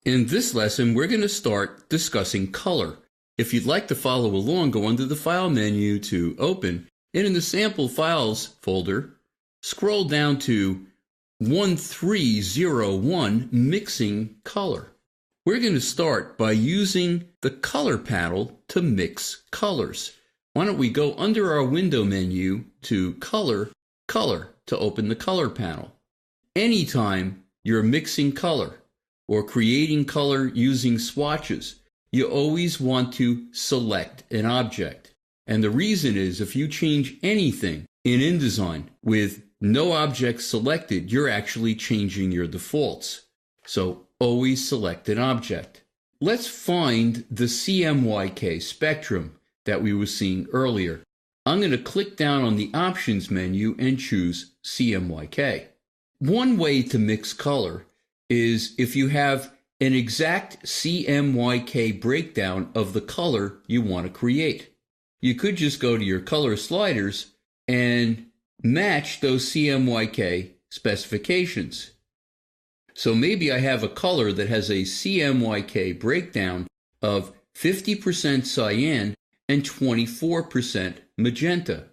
In this lesson, we're going to start discussing color. If you'd like to follow along, go under the File menu to Open, and in the Sample Files folder, scroll down to 1301, Mixing Color. We're going to start by using the Color panel to mix colors. Why don't we go under our Window menu to Color, Color to open the Color panel. Anytime you're mixing color, or creating color using swatches, you always want to select an object. And the reason is if you change anything in InDesign with no object selected, you're actually changing your defaults. So always select an object. Let's find the CMYK spectrum that we were seeing earlier. I'm going to click down on the Options menu and choose CMYK. One way to mix color is if you have an exact CMYK breakdown of the color you want to create. You could just go to your color sliders and match those CMYK specifications. So maybe I have a color that has a CMYK breakdown of 50% cyan and 24% magenta.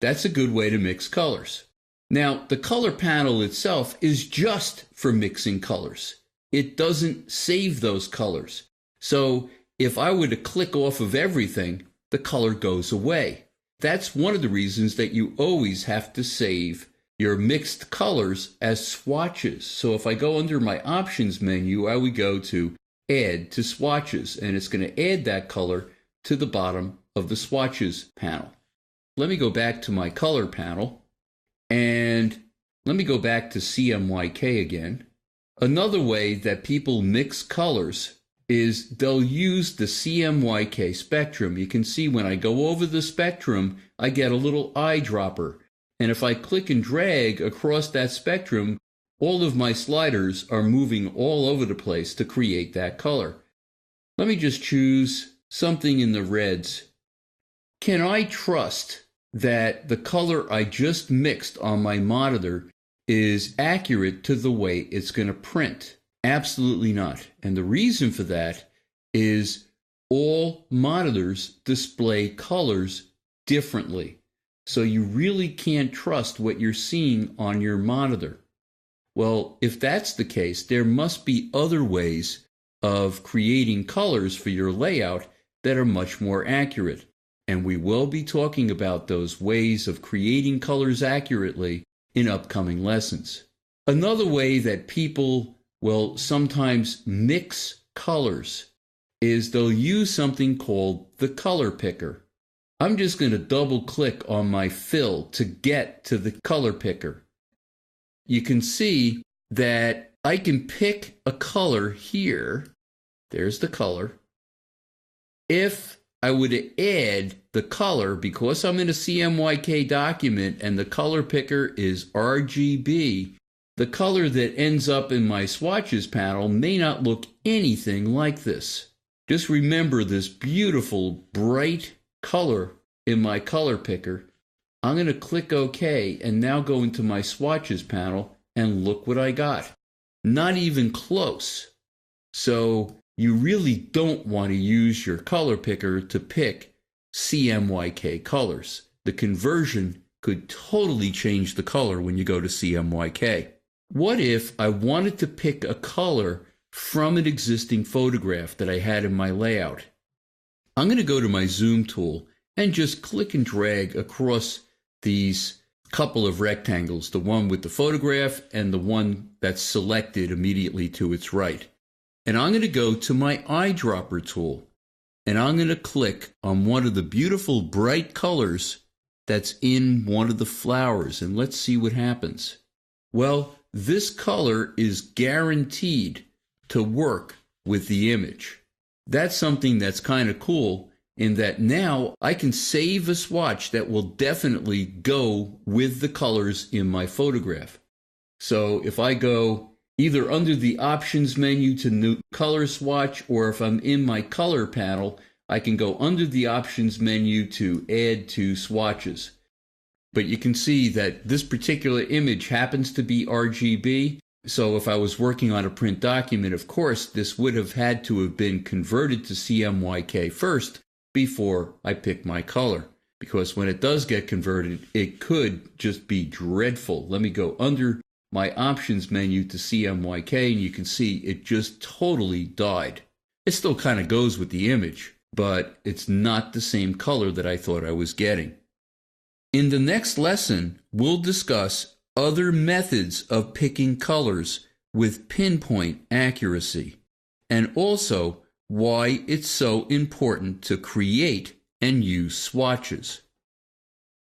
That's a good way to mix colors. Now, the color panel itself is just for mixing colors. It doesn't save those colors. So if I were to click off of everything, the color goes away. That's one of the reasons that you always have to save your mixed colors as swatches. So if I go under my Options menu, I would go to Add to Swatches, and it's going to add that color to the bottom of the Swatches panel. Let me go back to my color panel. And let me go back to CMYK again. Another way that people mix colors is they'll use the CMYK spectrum. You can see when I go over the spectrum, I get a little eyedropper. And if I click and drag across that spectrum, all of my sliders are moving all over the place to create that color. Let me just choose something in the reds. Can I trust that the color I just mixed on my monitor is accurate to the way it's going to print? Absolutely not. And the reason for that is all monitors display colors differently. So you really can't trust what you're seeing on your monitor. Well, if that's the case, there must be other ways of creating colors for your layout that are much more accurate. And we will be talking about those ways of creating colors accurately in upcoming lessons. Another way that people will sometimes mix colors is they'll use something called the color picker. I'm just going to double click on my fill to get to the color picker. You can see that I can pick a color here. There's the color. If I would add the color, because I'm in a CMYK document and the color picker is RGB, the color that ends up in my swatches panel may not look anything like this. Just remember this beautiful bright color in my color picker. I'm going to click OK and now go into my swatches panel and look what I got. Not even close. So you really don't want to use your color picker to pick CMYK colors. The conversion could totally change the color when you go to CMYK. What if I wanted to pick a color from an existing photograph that I had in my layout? I'm going to go to my Zoom tool and just click and drag across these couple of rectangles, the one with the photograph and the one that's selected immediately to its right. And I'm going to go to my eyedropper tool, and I'm going to click on one of the beautiful bright colors that's in one of the flowers, and let's see what happens. Well, this color is guaranteed to work with the image. That's something that's kind of cool in that now I can save a swatch that will definitely go with the colors in my photograph. So if I go either under the Options menu to new color swatch, or if I'm in my color panel, I can go under the Options menu to Add to Swatches. But you can see that this particular image happens to be RGB, So if I was working on a print document, of course, this would have had to have been converted to CMYK first before I pick my color. Because when it does get converted, it could just be dreadful. Let me go under my options menu to CMYK, and you can see it just totally died. It still kind of goes with the image, but it's not the same color that I thought I was getting. In the next lesson, we'll discuss other methods of picking colors with pinpoint accuracy, and also why it's so important to create and use swatches.